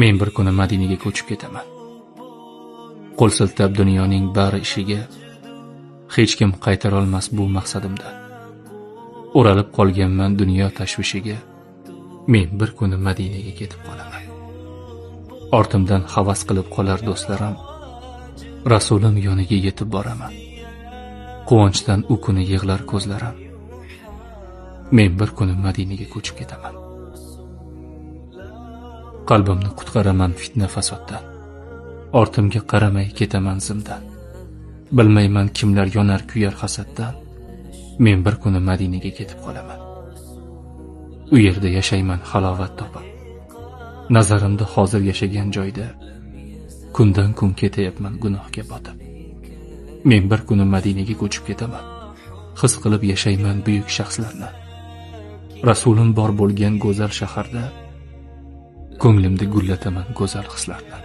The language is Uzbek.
Men bir kuni Madinaga ko'chib ketaman. Qo'l siltab dunyoning bari ishiga, hech kim qaytara olmas bu maqsadimda. O'ralib qolganman dunyo tashvishiga, men bir kuni Madinaga ketib qolaman. Ortimdan havas qilib qolar do'stlarim, Rasulim yoniga yetib boraman. Quvonchdan u kuni yig'lar ko'zlarim. Men bir kuni Madinaga ko'chib ketaman. Qalbimni qutqaraman fitna fasoddan. Ortimga qaramay ketaman zimdan. Bilmayman kimlar yonar kuyar hasaddan. Men bir kuni Madinaga ketib qolaman. U yerda yashayman halovat topib. Nazarimda hozir yashagan joyda kundan kun ketayapman gunohga botib. Men bir kuni Madinaga ko'chib ketaman. His qilib yashayman buyuk shaxslarni. Rasulim bor bo'lgan go'zal shaharda ko'nglimda gullataman go'zal hislarni.